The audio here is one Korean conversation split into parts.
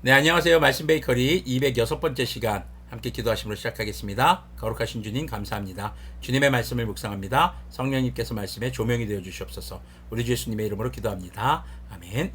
네, 안녕하세요. 말씀 베이커리 206번째 시간 함께 기도하심으로 시작하겠습니다. 거룩하신 주님 감사합니다. 주님의 말씀을 묵상합니다. 성령님께서 말씀에 조명이 되어 주시옵소서. 우리 주 예수님의 이름으로 기도합니다. 아멘.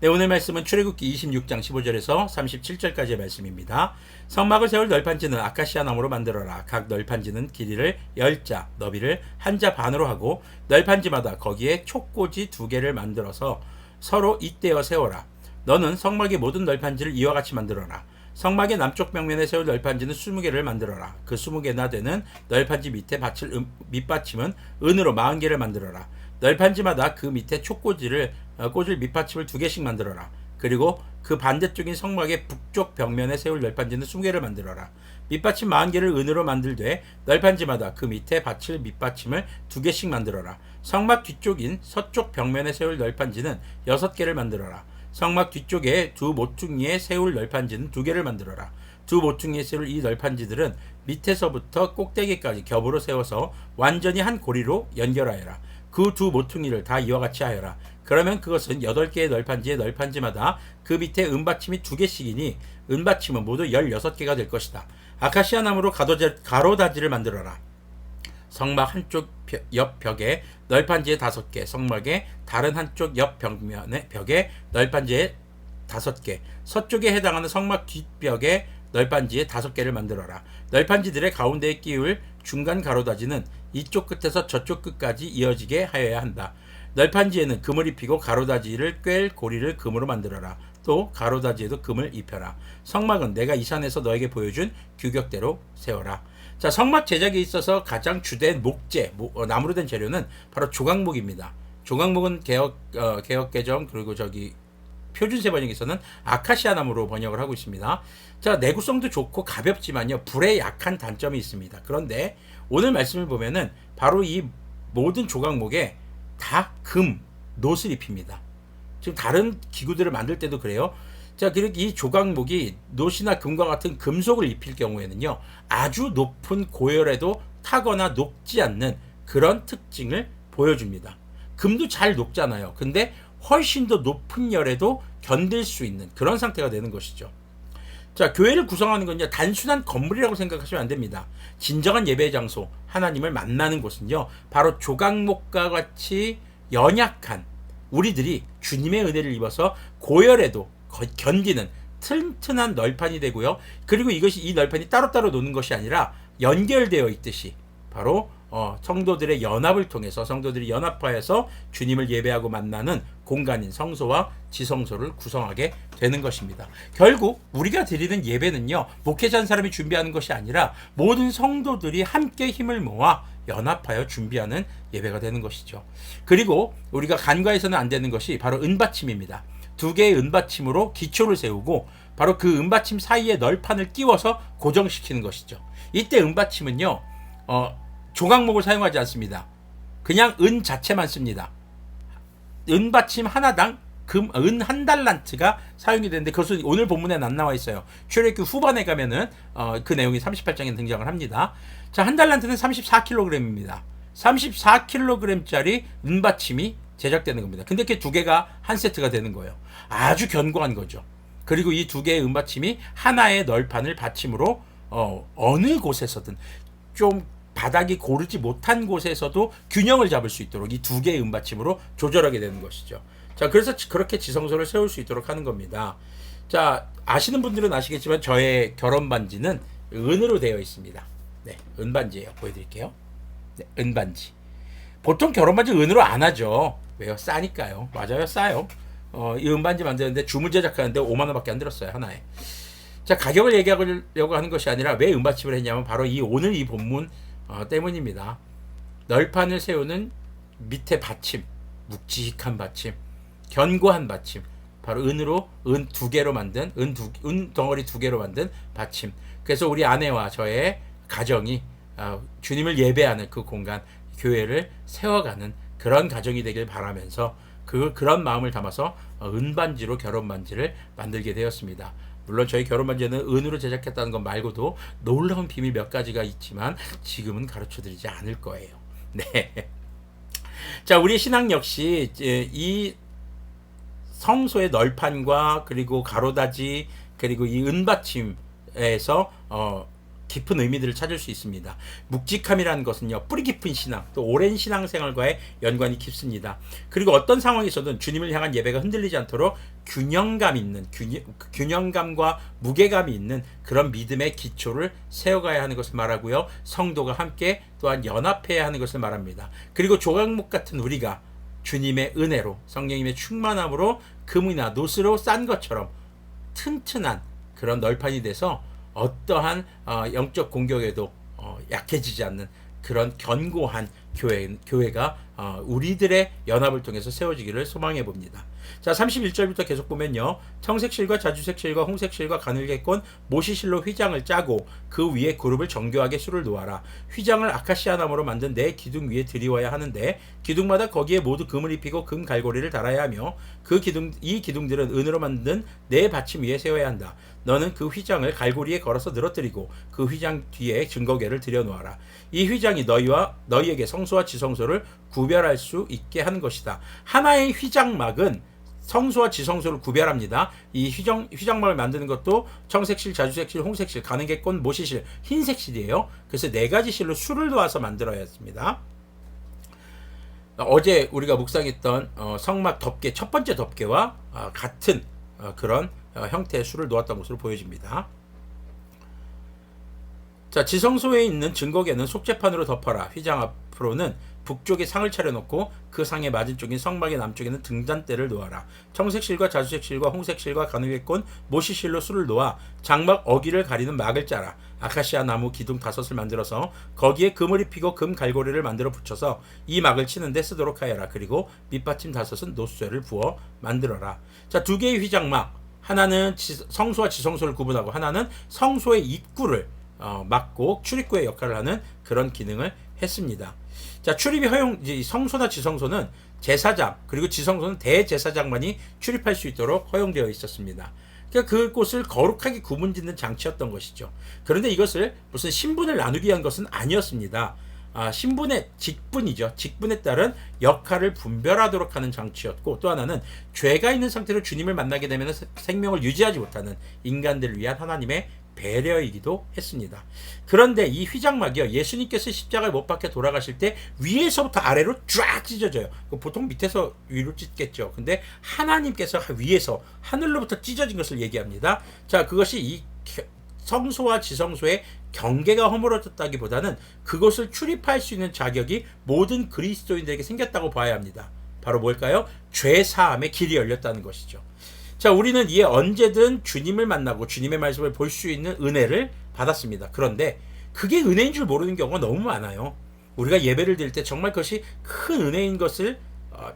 네, 오늘 말씀은 출애굽기 26장 15절에서 37절까지의 말씀입니다. 성막을 세울 널판지는 아카시아 나무로 만들어라. 각 널판지는 길이를 10자, 너비를 1자 반으로 하고 널판지마다 거기에 촉꽂이 2개를 만들어서 서로 잇대어 세워라. 너는 성막의 모든 널판지를 이와 같이 만들어라. 성막의 남쪽 벽면에 세울 널판지는 20개를 만들어라. 그 20개나 되는 널판지 밑에 받칠 밑받침은 은으로 40개를 만들어라. 널판지마다 그 밑에 촉꽂이를 꽂을 밑받침을 2개씩 만들어라. 그리고 그 반대쪽인 성막의 북쪽 벽면에 세울 널판지는 20개를 만들어라. 밑받침 40개를 은으로 만들되 널판지마다 그 밑에 받칠 밑받침을 2개씩 만들어라. 성막 뒤쪽인 서쪽 벽면에 세울 널판지는 6개를 만들어라. 성막 뒤쪽에 두 모퉁이에 세울 널판지는 2개를 만들어라. 두 모퉁이에 세울 이 널판지들은 밑에서부터 꼭대기까지 겹으로 세워서 완전히 한 고리로 연결하여라. 그 두 모퉁이를 다 이와 같이 하여라. 그러면 그것은 8개의 널판지의 널판지마다 그 밑에 은받침이 2개씩이니 은받침은 모두 16개가 될 것이다. 아카시아 나무로 가로다지를 만들어라. 성막 한쪽 옆 벽에 널판지에 5개, 성막의 다른 한쪽 옆 벽에 널판지에 5개, 서쪽에 해당하는 성막 뒷벽에 널판지에 5개를 만들어라. 널판지들의 가운데에 끼울 중간 가로다지는 이쪽 끝에서 저쪽 끝까지 이어지게 하여야 한다. 널판지에는 금을 입히고 가로다지를 꿰 고리를 금으로 만들어라. 또 가로다지에도 금을 입혀라. 성막은 내가 이 산에서 너에게 보여준 규격대로 세워라. 자, 성막 제작에 있어서 가장 주된 목재, 나무로 된 재료는 바로 조각목입니다. 조각목은 개혁개정 그리고 표준세 번역에서는 아카시아 나무로 번역을 하고 있습니다. 자, 내구성도 좋고 가볍지만요, 불에 약한 단점이 있습니다. 그런데 오늘 말씀을 보면은 바로 이 모든 조각목에 다 금, 놋을 입힙니다. 지금 다른 기구들을 만들 때도 그래요. 자, 그리고 이 조각목이 놋이나 금과 같은 금속을 입힐 경우에는요, 아주 높은 고열에도 타거나 녹지 않는 그런 특징을 보여줍니다. 금도 잘 녹잖아요. 근데 훨씬 더 높은 열에도 견딜 수 있는 그런 상태가 되는 것이죠. 자, 교회를 구성하는 건요, 단순한 건물이라고 생각하시면 안 됩니다. 진정한 예배 장소, 하나님을 만나는 곳은요, 바로 조각목과 같이 연약한 우리들이 주님의 은혜를 입어서 고열에도 견디는 튼튼한 널판이 되고요. 그리고 이것이 이 널판이 따로따로 노는 것이 아니라 연결되어 있듯이 바로 성도들의 연합을 통해서 성도들이 연합하여서 주님을 예배하고 만나는 공간인 성소와 지성소를 구성하게 되는 것입니다. 결국 우리가 드리는 예배는요, 목회자 한 사람이 준비하는 것이 아니라 모든 성도들이 함께 힘을 모아 연합하여 준비하는 예배가 되는 것이죠. 그리고 우리가 간과해서는 안 되는 것이 바로 은받침입니다. 2개의 은받침으로 기초를 세우고 바로 그 은받침 사이에 널판을 끼워서 고정시키는 것이죠. 이때 은받침은요, 조각목을 사용하지 않습니다. 그냥 은 자체만 씁니다. 은받침 하나당 은 한 달란트가 사용이 되는데 그것은 오늘 본문에는 안 나와 있어요. 출애굽기 후반에 가면은 그 내용이 38장에 등장을 합니다. 자, 한 달란트는 34kg입니다. 34kg짜리 은받침이 제작되는 겁니다. 근데 그 2개가 한 세트가 되는 거예요. 아주 견고한 거죠. 그리고 이 2개의 은받침이 하나의 널판을 받침으로 어느 곳에서든 좀 바닥이 고르지 못한 곳에서도 균형을 잡을 수 있도록 이 2개의 은받침으로 조절하게 되는 것이죠. 자, 그래서 그렇게 지성소를 세울 수 있도록 하는 겁니다. 자, 아시는 분들은 아시겠지만 저의 결혼 반지는 은으로 되어 있습니다. 네, 은반지예요. 보여드릴게요. 네, 은반지. 보통 결혼 반지 은으로 안 하죠. 왜요? 싸니까요. 맞아요, 싸요. 이 은반지 만드는데 주문 제작하는데 5만 원밖에 안 들었어요, 하나에. 자, 가격을 얘기하려고 하는 것이 아니라 왜 은받침을 했냐면 바로 오늘 이 본문 때문입니다. 널판을 세우는 밑에 받침, 묵직한 받침, 견고한 받침, 바로 은으로 은 2개로 만든 은 덩어리 2개로 만든 받침. 그래서 우리 아내와 저의 가정이 주님을 예배하는 그 공간, 교회를 세워가는 그런 가정이 되길 바라면서 그런 마음을 담아서 은반지로 결혼 반지를 만들게 되었습니다. 물론 저희 결혼 반지는 은으로 제작했다는 것 말고도 놀라운 비밀 몇 가지가 있지만 지금은 가르쳐드리지 않을 거예요. 네. 자, 우리 신앙 역시 이 성소의 널판과 그리고 가로다지 그리고 이 은받침에서 깊은 의미들을 찾을 수 있습니다. 묵직함이라는 것은요, 뿌리 깊은 신앙, 또 오랜 신앙생활과의 연관이 깊습니다. 그리고 어떤 상황에서든 주님을 향한 예배가 흔들리지 않도록 균형감과 무게감이 있는 그런 믿음의 기초를 세워가야 하는 것을 말하고요. 성도가 함께 또한 연합해야 하는 것을 말합니다. 그리고 조각목 같은 우리가 주님의 은혜로 성령님의 충만함으로 금이나 노스로 싼 것처럼 튼튼한 그런 널판이 돼서 어떠한 영적 공격에도 약해지지 않는 그런 견고한 교회가 우리들의 연합을 통해서 세워지기를 소망해 봅니다. 자, 31절부터 계속 보면요. 청색실과 자주색실과 홍색실과 가늘게꼰 모시실로 휘장을 짜고 그 위에 그룹을 정교하게 수를 놓아라. 휘장을 아카시아 나무로 만든 네 기둥 위에 드리워야 하는데 기둥마다 거기에 모두 금을 입히고 금 갈고리를 달아야 하며 이 기둥들은 은으로 만든 네 받침 위에 세워야 한다. 너는 그 휘장을 갈고리에 걸어서 늘어뜨리고 그 휘장 뒤에 증거궤를 들여놓아라. 이 휘장이 너희에게 성소와 지성소를 구별할 수 있게 하는 것이다. 하나의 휘장막은 성소와 지성소를 구별합니다. 이 휘장막을 만드는 것도 청색실, 자주색실, 홍색실, 가는게꼰, 모시실, 흰색실이에요. 그래서 네 가지 실로 수를 놓아서 만들어야 했습니다. 어제 우리가 묵상했던 성막 덮개, 첫 번째 덮개와 같은 그런 형태의 수를 놓았던 것으로 보여집니다. 자, 지성소에 있는 증거궤는 속죄판으로 덮어라. 휘장 앞으로는 북쪽에 상을 차려놓고 그 상의 맞은쪽인 성막의 남쪽에는 등잔대를 놓아라. 청색실과 자주색실과 홍색실과 가느게꼰 모시실로 수를 놓아 장막 어기를 가리는 막을 짜라. 아카시아 나무 기둥 5을 만들어서 거기에 금을 입히고 금 갈고리를 만들어 붙여서 이 막을 치는데 쓰도록 하여라. 그리고 밑받침 5은 노쇠를 부어 만들어라. 자, 2개의 휘장막, 하나는 성소와 지성소를 구분하고 하나는 성소의 입구를 막고 출입구의 역할을 하는 그런 기능을 했습니다. 자, 출입이 성소나 지성소는 제사장 그리고 지성소는 대제사장만이 출입할 수 있도록 허용되어 있었습니다. 그러니까 그곳을 거룩하게 구분짓는 장치였던 것이죠. 그런데 이것을 무슨 신분을 나누기 위한 것은 아니었습니다. 신분의 직분이죠. 직분에 따른 역할을 분별하도록 하는 장치였고, 또 하나는 죄가 있는 상태로 주님을 만나게 되면 생명을 유지하지 못하는 인간들을 위한 하나님의 배려이기도 했습니다. 그런데 이 휘장막이요, 예수님께서 십자가에 못 박혀 돌아가실 때 위에서부터 아래로 쫙 찢어져요. 보통 밑에서 위로 찢겠죠. 근데 하나님께서 위에서 하늘로부터 찢어진 것을 얘기합니다. 자, 그것이 이 성소와 지성소의 경계가 허물어졌다기보다는 그것을 출입할 수 있는 자격이 모든 그리스도인들에게 생겼다고 봐야 합니다. 바로 뭘까요? 죄 사함의 길이 열렸다는 것이죠. 자, 우리는 이에 언제든 주님을 만나고 주님의 말씀을 볼 수 있는 은혜를 받았습니다. 그런데 그게 은혜인 줄 모르는 경우가 너무 많아요. 우리가 예배를 드릴 때 정말 그것이 큰 은혜인 것을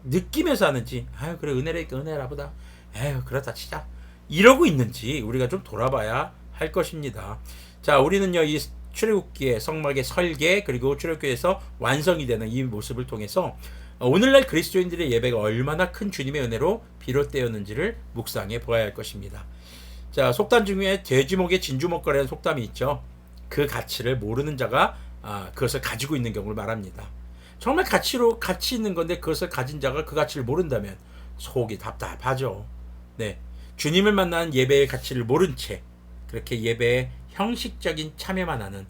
느끼면서 하는지, 아유 그래 은혜라 보다, 에휴 그렇다 치자, 이러고 있는지 우리가 좀 돌아봐야 할 것입니다. 자, 우리는요, 이 출애굽기의 성막의 설계 그리고 출애굽기에서 완성이 되는 이 모습을 통해서 오늘날 그리스도인들의 예배가 얼마나 큰 주님의 은혜로 비롯되었는지를 묵상해 보아야 할 것입니다. 자, 속담 중에 돼지목에 진주목걸이라는 속담이 있죠. 그 가치를 모르는 자가 그것을 가지고 있는 경우를 말합니다. 정말 가치 있는 건데 그것을 가진 자가 그 가치를 모른다면 속이 답답하죠. 네, 주님을 만나는 예배의 가치를 모른 채 그렇게 예배에 형식적인 참여만 하는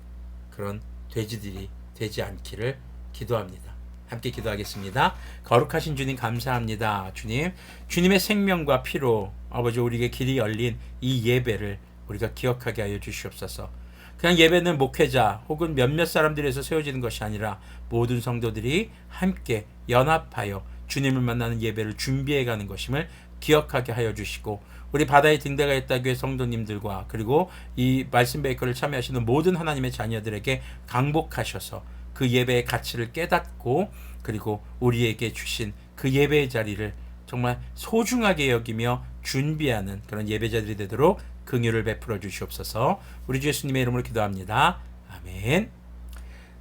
그런 돼지들이 되지 않기를 기도합니다. 함께 기도하겠습니다. 거룩하신 주님 감사합니다. 주님의 생명과 피로 아버지 우리에게 길이 열린 이 예배를 우리가 기억하게 하여 주시옵소서. 그냥 예배는 목회자 혹은 몇몇 사람들에서 세워지는 것이 아니라 모든 성도들이 함께 연합하여 주님을 만나는 예배를 준비해가는 것임을 기억하게 하여 주시고, 우리 바다의 등대가 있다 교회 성도님들과 그리고 이 말씀 베이커를 참여하시는 모든 하나님의 자녀들에게 강복하셔서 그 예배의 가치를 깨닫고 그리고 우리에게 주신 그 예배의 자리를 정말 소중하게 여기며 준비하는 그런 예배자들이 되도록 긍휼을 베풀어 주시옵소서. 우리 주 예수님의 이름으로 기도합니다. 아멘.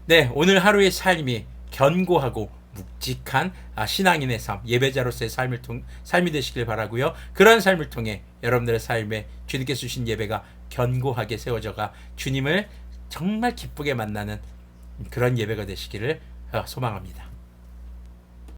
네, 오늘 하루의 삶이 견고하고 묵직한 신앙인의 삶, 예배자로서의 삶이 되시길 바라고요. 그러한 삶을 통해 여러분들의 삶에 주님께서 주신 예배가 견고하게 세워져가 주님을 정말 기쁘게 만나는 그런 예배가 되시기를 소망합니다.